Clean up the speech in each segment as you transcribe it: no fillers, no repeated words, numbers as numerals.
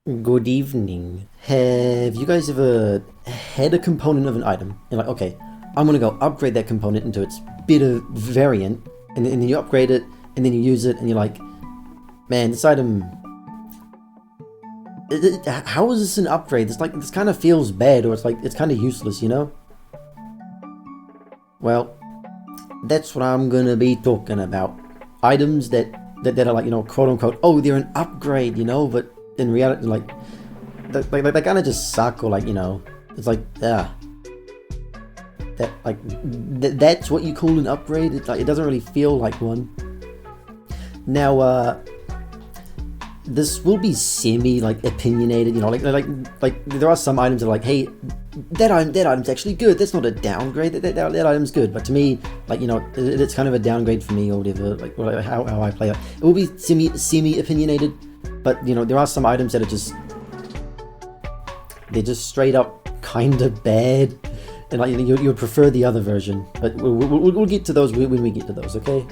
Good evening. Have you guys ever had a component of an item? You're like, okay, I'm gonna go upgrade that component into its better variant, and then you upgrade it, and then you use it, and you're like, man, this item, how is this an upgrade? This kind of feels bad, or it's kind of useless, you know? Well, that's what I'm gonna be talking about. Items that are like, quote unquote, oh, they're an upgrade, but in reality, they kind of just suck, or it's like, that's what you call an upgrade. It doesn't really feel like one. Now, this will be semi opinionated, like there are some items that are like, hey, that item's actually good. That's not a downgrade. That item's good. But to me, it's kind of a downgrade for me, or whatever. How I play it. It will be semi opinionated. But there are some items that are they're just straight up kind of bad, and you would prefer the other version. But we'll get to those when we get to those. Okay.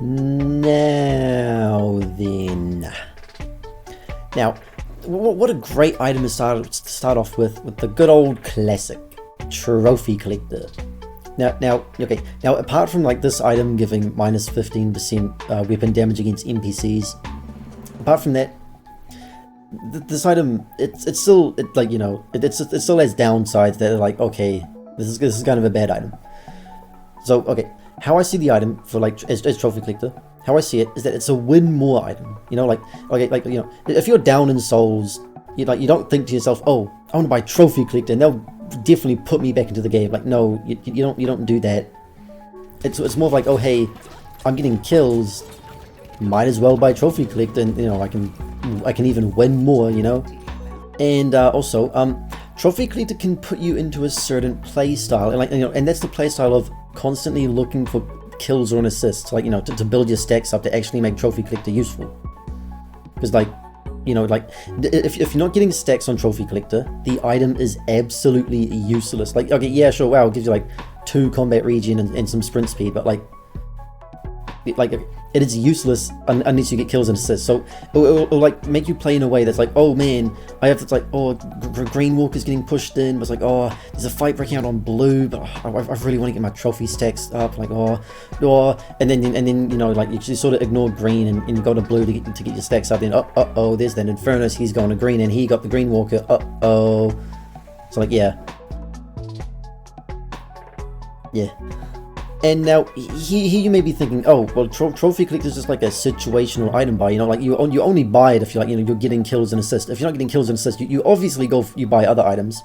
Now then, what a great item to start off with the good old classic trophy collector. Now, apart from this item giving minus 15% weapon damage against NPCs, apart from that, this item it still has downsides that are like, okay, this is kind of a bad item. So okay, how I see the item for as trophy collector, how I see it is that it's a win more item. If you're down in souls, you don't think to yourself, oh, I want to buy trophy collector, and they'll definitely put me back into the game. No, you don't do that. It's more of like, oh hey, I'm getting kills, might as well buy trophy collector, and I can even win more, and also trophy collector can put you into a certain play style, and that's the play style of constantly looking for kills or an assist, to build your stacks up to actually make trophy collector useful. Because if you're not getting stacks on trophy collector, the item is absolutely useless. Okay, yeah, sure, wow, it gives you 2 combat regen and some sprint speed, but it is useless unless you get kills and assists. So it'll make you play in a way that's oh man, I have to green walker's getting pushed in, but it's oh, there's a fight breaking out on blue, but I really want to get my trophy stacks up, and then you just sort of ignore green and you go to blue to get your stacks up. Then oh, there's that Infernus, he's going to green and he got the green walker. So yeah. And now, here you may be thinking, oh, well, trophy collector is just a situational item buy. You only buy it if you're you're getting kills and assists. If you're not getting kills and assists, you obviously you buy other items.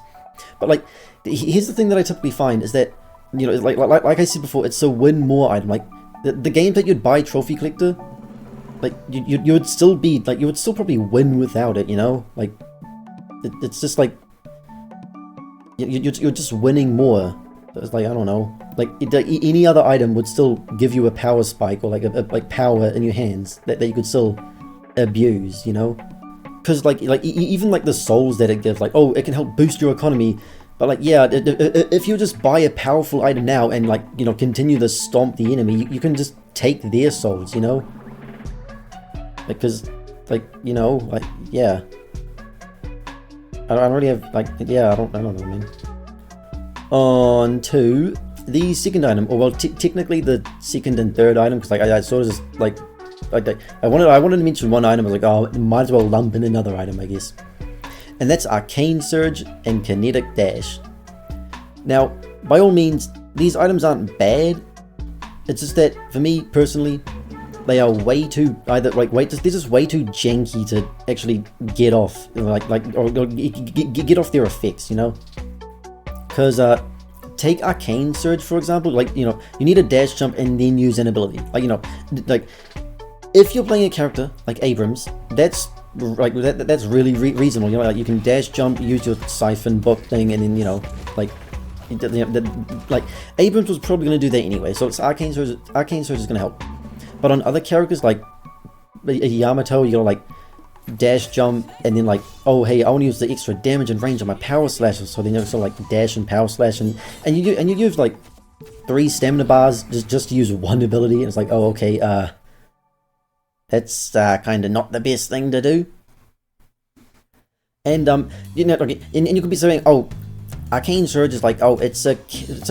But here's the thing that I typically find is that like I said before, it's a win more item. The games that you'd buy trophy collector, you would still be you would still probably win without it. It's just you're just winning more. It's I don't know. Any other item would still give you a power spike, or a power in your hands that you could still abuse, Because even the souls that it gives, oh, it can help boost your economy, but yeah, if you just buy a powerful item now and continue to stomp the enemy, you can just take their souls, Because yeah. I don't really have yeah, I don't know, man. On to the second item, or well, technically the second and third item, because I sort of just I wanted to mention one item. I was oh, might as well lump in another item, I guess, and that's Arcane Surge and Kinetic Dash. Now, by all means, these items aren't bad. It's just that for me personally, they are way too they're just way too janky to actually get off, or get off their effects, Because take Arcane Surge, for example. You need a dash jump and then use an ability. If you're playing a character like Abrams, that's that's really reasonable. You can dash jump, use your siphon book thing, and then Abrams was probably going to do that anyway. So it's Arcane Surge is going to help. But on other characters like Yamato, you gotta dash jump, and then oh hey, I want to use the extra damage and range on my power slash, so then you dash and power slash, and you use 3 stamina bars just to use one ability, and it's oh okay, It's kind of not the best thing to do. And you know, okay, and you could be saying, oh, Arcane Surge is like, oh, it's a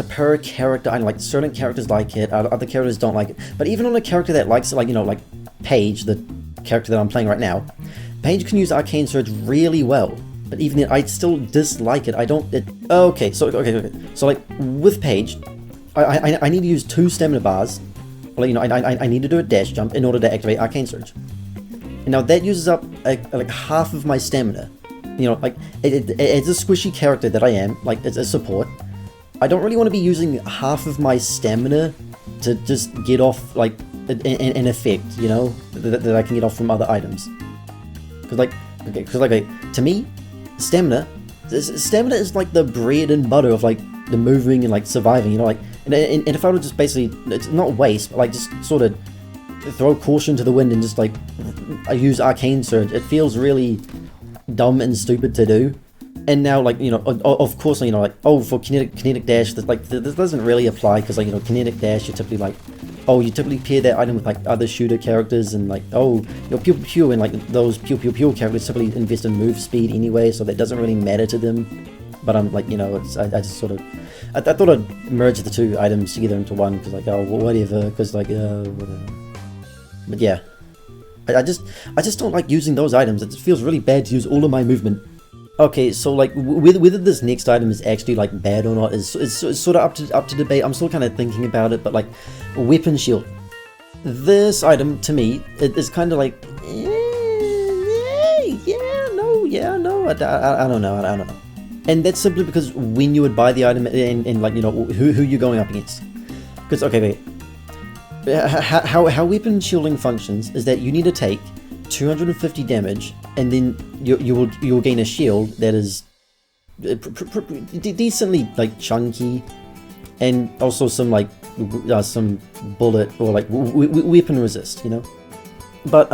per character. I like certain characters like it, other characters don't like it. But even on a character that likes it, like, you know, like Paige, the character that I'm playing right now, Paige can use Arcane Surge really well. But even then, I still dislike it. I don't. Okay, so like with Paige, I need to use 2 stamina bars. Well, you know, I need to do a dash jump in order to activate Arcane Surge. And now that uses up like half of my stamina. You know, like, as a squishy character that I am, like, as a support, I don't really want to be using half of my stamina to just get off, like, an effect, you know, that I can get off from other items. Because, like, to me, stamina is, like, the bread and butter of, like, the moving and, like, surviving, you know, like, and if I would just basically, it's not waste, but, like, just sort of throw caution to the wind and just, like, I use Arcane Surge, it feels really dumb and stupid to do. And now, like, you know, of course, you know, like, oh, for kinetic dash, like, this doesn't really apply, because, like, you know, kinetic dash, you typically, like, oh, you typically pair that item with, like, other shooter characters, and, like, oh, you know, pew pew pew, and, like, those pew pew pew characters typically invest in move speed anyway, so that doesn't really matter to them. But I'm like, you know, I just sort of, I thought I'd merge the 2 items together into one, because, like, oh, whatever, because, like, whatever. But yeah. I just don't like using those items. It feels really bad to use all of my movement. Okay, so like whether this next item is actually like bad or not is sort of up to debate. I'm still kind of thinking about it, but like weapon shield. This item to me is kind of like no. I don't know. And that's simply because when you would buy the item and like, you know, who you're going up against. Because okay, wait. How weapon shielding functions is that you need to take 250 damage, and then you'll gain a shield that is decently like chunky, and also some like some bullet or like weapon resist, you know. But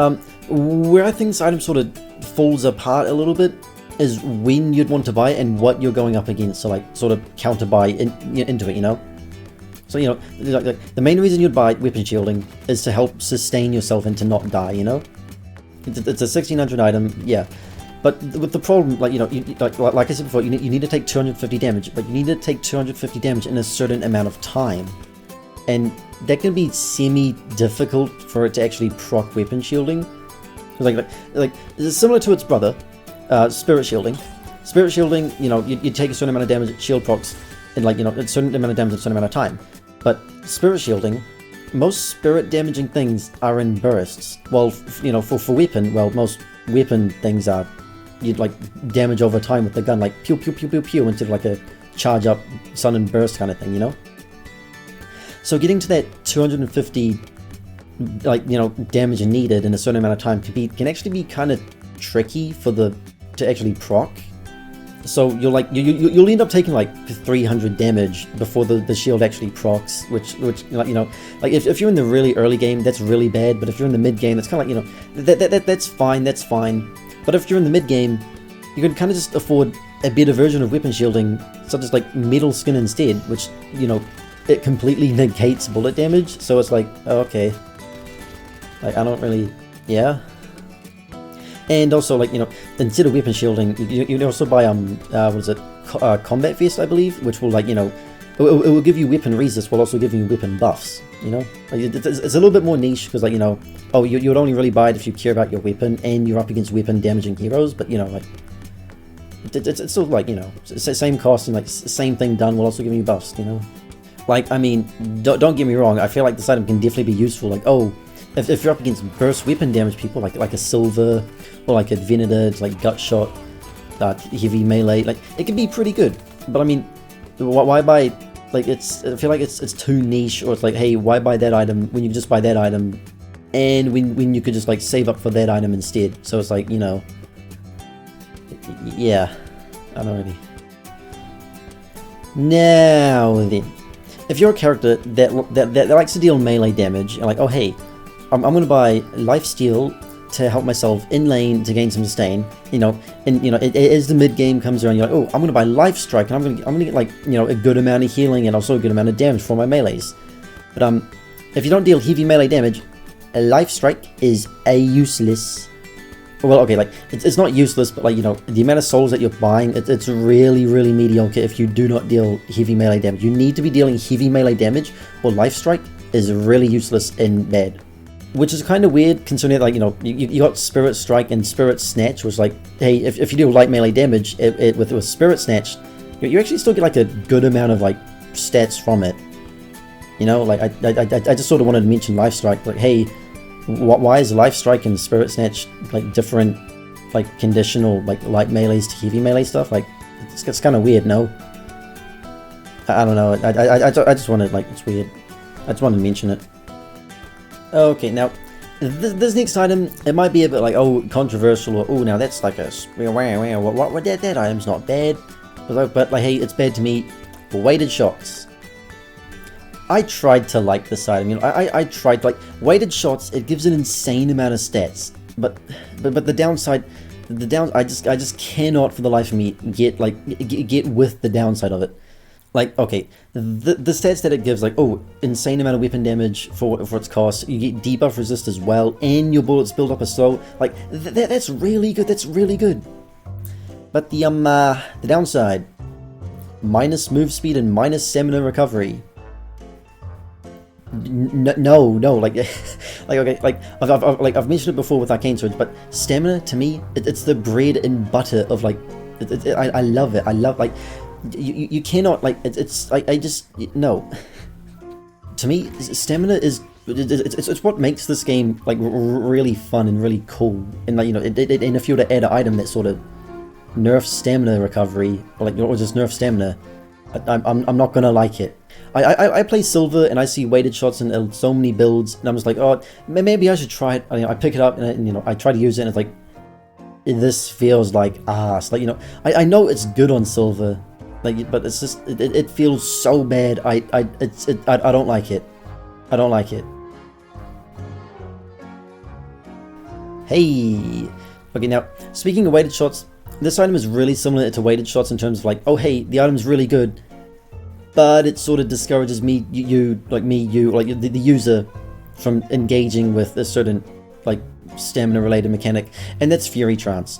where I think this item sort of falls apart a little bit is when you'd want to buy it and what you're going up against, so like sort of counter buy into it, you know. So, you know, like, the main reason you'd buy weapon shielding is to help sustain yourself and to not die, you know? It's a 1600 item, yeah. But with the problem, like, you know, like I said before, you need to take 250 damage, but you need to take 250 damage in a certain amount of time. And that can be semi-difficult for it to actually proc weapon shielding. Like it's similar to its brother, Spirit Shielding. Spirit Shielding, you know, you take a certain amount of damage, it shield procs, in like, you know, a certain amount of damage in a certain amount of time. But Spirit Shielding, most spirit damaging things are in bursts. Well, you know, for weapon, well, most weapon things are, you'd like damage over time with the gun, like pew pew pew pew pew, instead of like a charge up sun and burst kind of thing, you know? So getting to that 250, like, you know, damage needed in a certain amount of time can actually be kind of tricky to actually proc. So you'll end up taking like 300 damage before the shield actually procs, which like, you know, like if you're in the really early game, that's really bad. But if you're in the mid game, it's kind of like, you know, that's fine. But if you're in the mid game, you can kind of just afford a better version of weapon shielding, such as like metal skin instead, which, you know, it completely negates bullet damage. So it's like, oh, okay, like I don't really, yeah. And also, like, you know, instead of weapon shielding, you can also buy what is it, Combat Vest, I believe, which will, like, you know, it will give you weapon resist while also giving you weapon buffs, you know? Like, it's a little bit more niche, because, like, you know, oh, you would only really buy it if you care about your weapon and you're up against weapon damaging heroes, but, you know, like, it's still, like, you know, same cost and, like, same thing done while also giving you buffs, you know? Like, I mean, don't get me wrong, I feel like this item can definitely be useful, like, oh, if you're up against burst weapon damage people, like a Silver, or like a Venator, like Gut Shot, heavy melee, like, it can be pretty good. But I mean, why buy, like, I feel like it's too niche, or it's like, hey, why buy that item when you can just buy that item, and when you could just, like, save up for that item instead. So it's like, you know, yeah, I don't really. Now then, if you're a character that likes to deal melee damage, and like, oh hey, I'm going to buy Lifesteal to help myself in lane to gain some sustain, you know, and, you know, as the mid game comes around, you're like, oh, I'm going to buy Life Strike, and I'm going to get, like, you know, a good amount of healing and also a good amount of damage for my melees. But if you don't deal heavy melee damage, a life strike is a useless. Well, okay, like it's not useless, but like, you know, the amount of souls that you're buying, it's really, really mediocre if you do not deal heavy melee damage. You need to be dealing heavy melee damage, or life strike is really useless and bad. Which is kind of weird considering that, like, you know, you got Spirit Strike and Spirit Snatch, was like, hey, if you do light melee damage with Spirit Snatch, you actually still get like a good amount of like stats from it. You know, like I just sort of wanted to mention life strike, like, hey, why is life strike and Spirit Snatch like different, like conditional, like light melees to heavy melee stuff? Like, it's kind of weird, no? I don't know. I just wanted, like, it's weird. I just wanted to mention it. Okay, now this next item, it might be a bit like, oh, controversial, or oh, now that's like a what that item's not bad, but like, hey, it's bad to me. Weighted shots. I tried to like this item, you know, I tried, like, weighted shots, it gives an insane amount of stats, but the downside, I just cannot for the life of me get with the downside of it. Like, okay, the stats that it gives, like, oh, insane amount of weapon damage for its cost, you get debuff resist as well, and your bullets build up as slow, like, that's really good, But the downside, minus move speed and minus stamina recovery. No, like, okay, like I've mentioned it before with arcane swords, but stamina to me, it's the bread and butter of, like, I love it. I love, like, you cannot, like, it's like, I just, no. To me, stamina is it's what makes this game, like, really fun and really cool. And, like, you know, and if you were to add an item that sort of nerfs stamina recovery, or just nerfs stamina, I'm not gonna like it. I play Silver and I see weighted shots in so many builds, and I'm just like, oh, maybe I should try it. I pick it up and, you know, I try to use it, and it's like, this feels like ass. Like, you know, I know it's good on Silver, like, but it's just, it feels so bad. I don't like it. I don't like it. Hey, okay, now speaking of weighted shots, this item is really similar to weighted shots in terms of, like, oh, hey, the item's really good, but it sort of discourages the user from engaging with a certain, like, stamina related mechanic, and that's Fury Trance.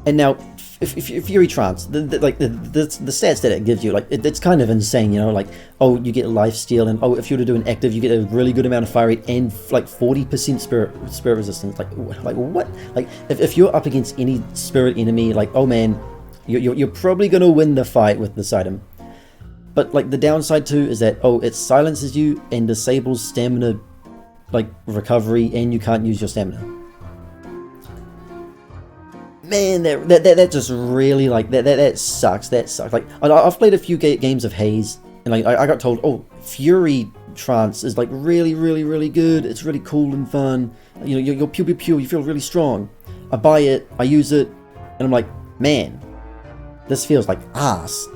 And now, if Fury Trance, the stats that it gives you, like, it's kind of insane, you know, like, oh, you get lifesteal, and oh, if you were to do an active, you get a really good amount of fire rate and like 40% spirit resistance. Like what? Like, if you're up against any spirit enemy, like, oh man, you're probably gonna win the fight with this item. But, like, the downside too is that, oh, it silences you and disables stamina, like, recovery, and you can't use your stamina. Man, that just really, like, that sucks. That sucks. Like, I've played a few games of Haze, and, like, I got told, oh, Fury Trance is, like, really, really, really good. It's really cool and fun. You know, you're pew pew pew. You feel really strong. I buy it. I use it, and I'm like, man, this feels like ass.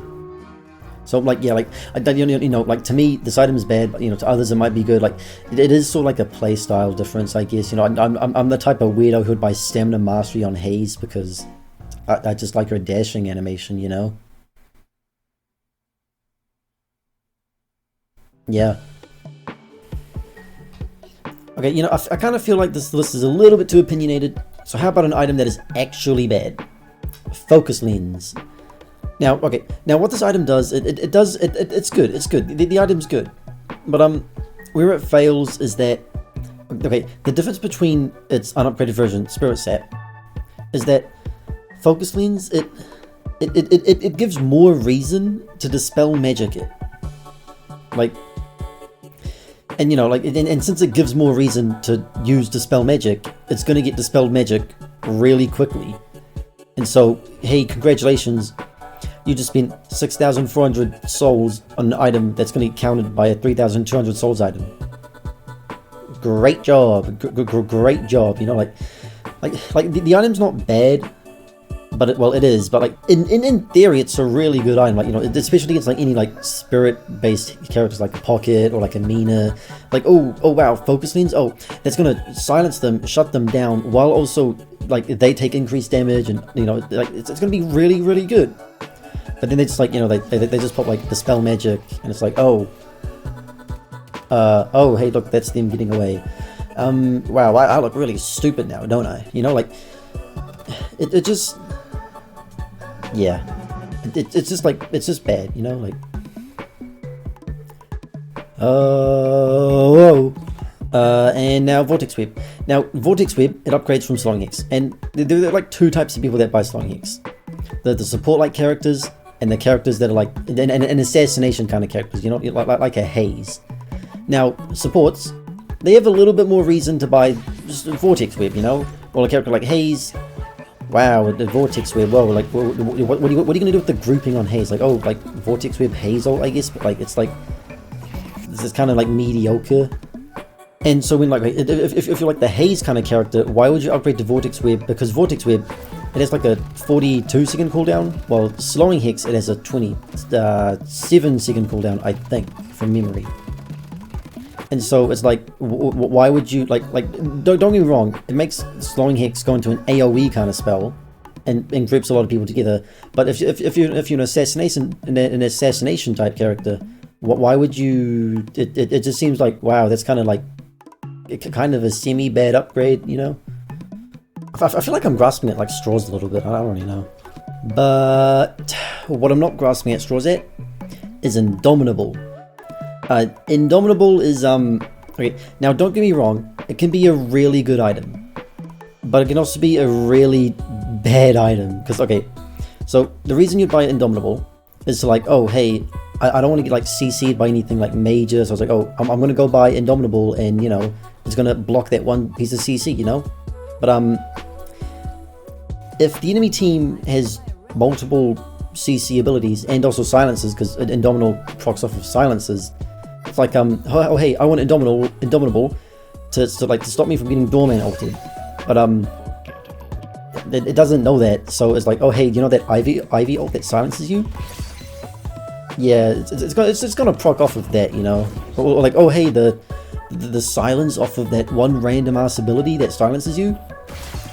So, like, yeah, like, you know, like, to me, this item is bad, but, you know, to others it might be good. Like, it is sort of like a playstyle difference, I guess. You know, I'm the type of weirdo who'd buy Stamina Mastery on Haze because I just like her dashing animation, you know? Yeah. Okay, you know, I kind of feel like this list is a little bit too opinionated, so how about an item that is actually bad? Focus Lens. Now, okay, now what this item does, it's good, the item's good, but where it fails is that, okay, the difference between its unupgraded version, Spirit Sap, is that Focus Lens, it gives more reason to dispel magic, like, and, you know, like, and since it gives more reason to use dispel magic, it's gonna get dispelled magic really quickly, and so, hey, congratulations. You just spent 6,400 souls on an item that's going to get counted by a 3,200 souls item. Great job, great job. You know, like the item's not bad, but it is. But, like, in theory, it's a really good item. Like, you know, especially against, like, any, like, spirit-based characters like Pocket or like Amina. Like, oh wow, Focus Lens. Oh, that's gonna silence them, shut them down, while also, like, they take increased damage, and, you know, like, it's gonna be really, really good. But then they just, like, you know, they just pop, like, dispel magic, and it's like, oh, hey, look, that's them getting away. Wow, I look really stupid now, don't I? You know, like, it just, yeah, it's just like, it's just bad, you know, like, and now Vortex Web. Now, Vortex Web, it upgrades from Slowing Hex, and there are like two types of people that buy Slowing Hex. The support-like characters, and the characters that are like, an assassination kind of characters, you know, like a Haze. Now, supports, they have a little bit more reason to buy Vortex Web, you know? Well, a character like Haze, wow, the Vortex Web, well, like, what are you going to do with the grouping on Haze? Like, oh, like, Vortex Web Haze ult, I guess, but like, it's like, this is kind of like mediocre. And so when, like, if you're like the Haze kind of character, why would you upgrade to Vortex Web? Because Vortex Web, it has like a 42-second cooldown, while Slowing Hex, it has a 27-second cooldown, I think, from memory. And so it's like, why would you, like, don't get me wrong, it makes Slowing Hex go into an AoE kind of spell, and groups a lot of people together. But if you're an assassination type character, why would you? It just seems like, wow, that's kind of like, kind of a semi-bad upgrade, you know? I feel like I'm grasping at like straws a little bit. I don't really know. But what I'm not grasping at straws at is Indomitable. Indomitable is okay. Now, don't get me wrong. It can be a really good item, but it can also be a really bad item. Because okay, so the reason you buy Indomitable is to like, oh hey, I don't want to get like CC'd by anything like major. So I was like, oh, I'm gonna go buy Indomitable, and you know, it's gonna block that one piece of CC, you know. But if the enemy team has multiple CC abilities and also silences, because Indomitable procs off of silences, it's like oh hey, I want Indomitable to stop me from getting Doorman ulted, but it doesn't know that, so it's like, oh hey, you know that Ivy ult that silences you? Yeah, it's gonna proc off of that, you know, or like, oh hey, the silence off of that one random ass ability that silences you.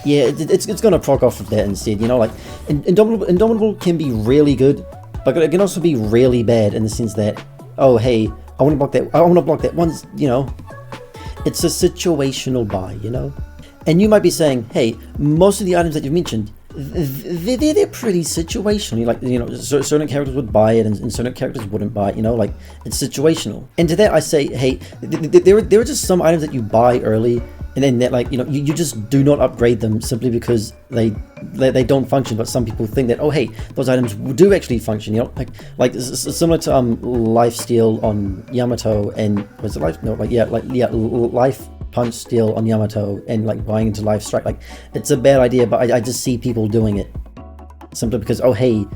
Yeah, it's gonna proc off of that instead, you know, like, Indomitable can be really good, but it can also be really bad in the sense that, oh hey, I want to block that one, you know. It's a situational buy, you know. And you might be saying, hey, most of the items that you've mentioned, they're pretty situational. Like, you know, certain characters would buy it and certain characters wouldn't buy it, you know, like, it's situational. And to that I say, hey, there are just some items that you buy early, and then that, like, you know, you just do not upgrade them simply because they don't function. But some people think that, oh hey, those items do actually function, you know, like similar to lifesteal on Yamato, and was it life? No, life punch steal on Yamato, and like buying into life strike. Like, it's a bad idea, but I just see people doing it simply because, oh hey,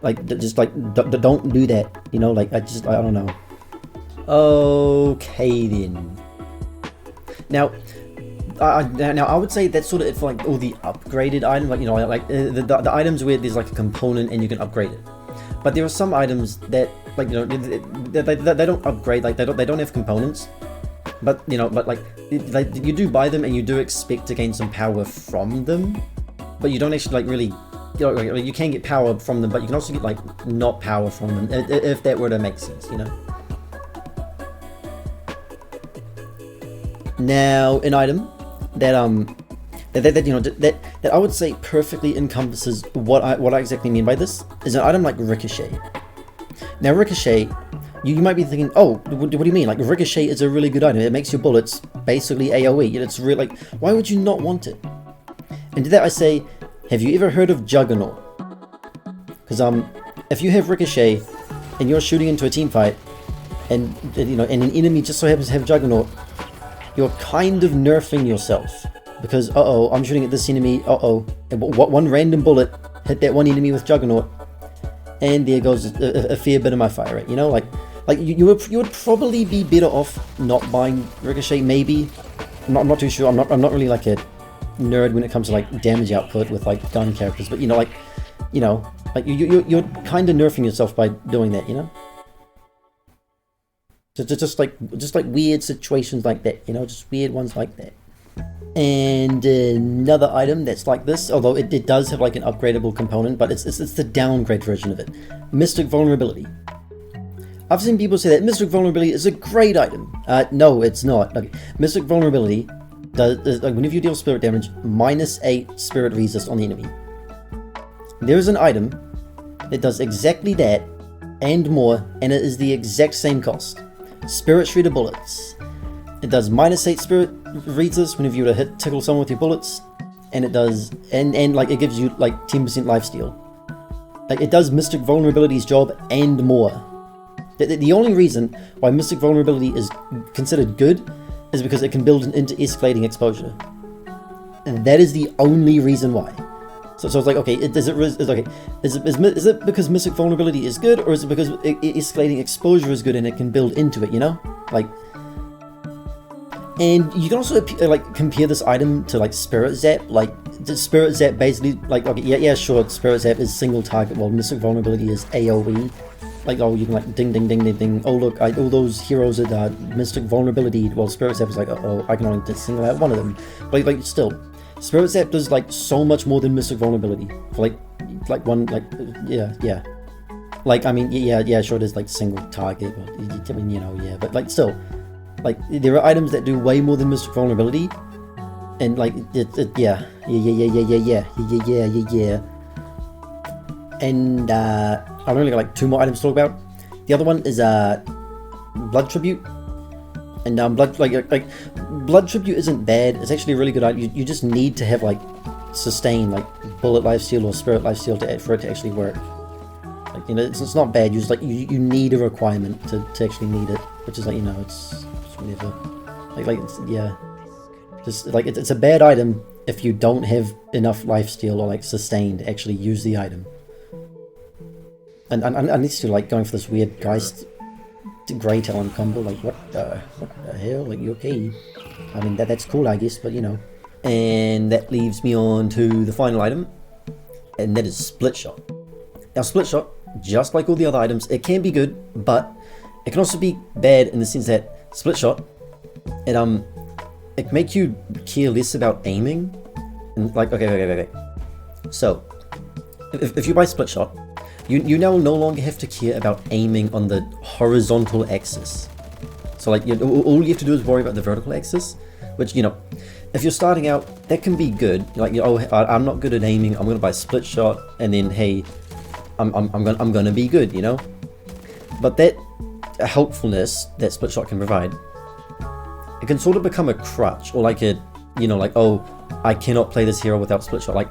like, just like don't do that, you know. Like, I don't know. Okay then. Now I would say that's sort of it for like all the upgraded items, like, you know, like the items where there's like a component and you can upgrade it. But there are some items that, like, you know, they don't upgrade, like they don't have components. But, you know, but like you do buy them and you do expect to gain some power from them, but you don't actually like really, you know, like, you can get power from them, but you can also get like not power from them, if that were to make sense, you know. Now, an item that you know that I would say perfectly encompasses what I exactly mean by this is an item like Ricochet. Now, Ricochet, you might be thinking, oh, what do you mean? Like, Ricochet is a really good item. It makes your bullets basically AoE. It's really, like, why would you not want it? And to that I say, have you ever heard of Juggernaut? Because if you have Ricochet and you're shooting into a team fight, and you know, and an enemy just so happens to have Juggernaut, you're kind of nerfing yourself, because I'm shooting at this enemy. And one random bullet hit that one enemy with Juggernaut, and there goes a fair bit of my fire rate. You know, like you would probably be better off not buying Ricochet. Maybe, I'm not too sure. I'm not really like a nerd when it comes to like damage output with like gun characters, but you know, like you're kind of nerfing yourself by doing that. You know. Just like weird situations like that, you know, just weird ones like that. And another item that's like this, although it does have like an upgradable component, but it's the downgrade version of it. Mystic Vulnerability. I've seen people say that Mystic Vulnerability is a great item. No, it's not. Okay. Mystic Vulnerability like whenever you deal spirit damage, -8 spirit resist on the enemy. There is an item that does exactly that and more, and it is the exact same cost. Spirit Shredder bullets. It does -8 spirit resist whenever you were to tickle someone with your bullets, and it does and like it gives you like 10% lifesteal. Like it does Mystic Vulnerability's job and more. The only reason why Mystic Vulnerability is considered good is because it can build into escalating exposure, and that is the only reason why. So it's like, okay, is it because Mystic Vulnerability is good, or is it because escalating exposure is good and it can build into it? You know, like. And you can also like compare this item to like Spirit Zap. Like the Spirit Zap basically like, okay, yeah, sure, Spirit Zap is single target, while Mystic Vulnerability is AoE. Like, oh, you can like ding ding ding ding ding. Oh look, all those heroes are Mystic Vulnerability, while Spirit Zap is like, oh, I can only single out one of them. But like still, Spirit Zap does like so much more than Mystic Vulnerability. For like one, like yeah. Like, I mean, yeah, sure, it is like single target. But, I mean, you know, yeah, but like still. Like, there are items that do way more than Mystic Vulnerability, and like, yeah. And I've only got like 2 more items to talk about. The other one is Blood Tribute, and Blood Tribute isn't bad. It's actually a really good item. You just need to have like sustain, like bullet lifesteal or spirit lifesteal for it to actually work. Like, you know, it's not bad. You just like you need a requirement to actually need it, which is like, you know, it's whatever. Like it's, yeah, just like it's a bad item if you don't have enough lifesteal or like sustain to actually use the item. And unless you're like going for this weird Geist Grey Talon combo, like what the hell? Like, you okay? I mean that's cool, I guess, but you know. And that leaves me on to the final item, and that is Split Shot. Now Split Shot, just like all the other items, it can be good, but it can also be bad in the sense that Split Shot, it make you care less about aiming, and like okay. So if you buy Split Shot, you now no longer have to care about aiming on the horizontal axis. So like all you have to do is worry about the vertical axis, which, you know, if you're starting out, that can be good. Like, oh, I'm not good at aiming, I'm gonna buy Split Shot, and then hey, I'm gonna be good, you know. But that helpfulness that Split Shot can provide, it can sort of become a crutch, or like a, you know, like, oh, I cannot play this hero without Split Shot. Like,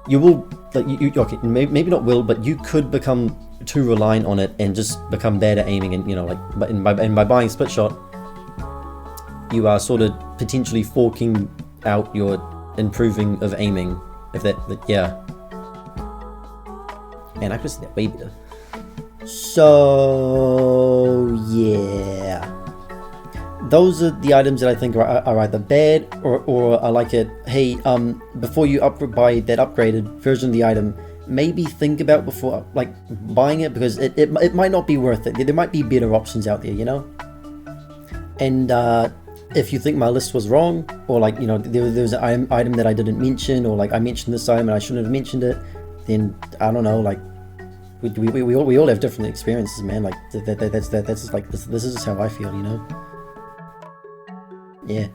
you will, like, you okay, maybe not will, but you could become too reliant on it and just become bad at aiming, and, you know, like, by buying Split Shot, you are sort of potentially forking out your improving of aiming, if that yeah. Man, I could see that way better. So yeah, those are the items that I think are either bad or are like a, hey, before you buy that upgraded version of the item, maybe think about before like buying it, because it might not be worth it. There might be better options out there, you know. And if you think my list was wrong, or like, you know, there was an item that I didn't mention, or like I mentioned this item and I shouldn't have mentioned it, then I don't know, like we all have different experiences, man. Like that's just like this is just how I feel, you know. Yeah,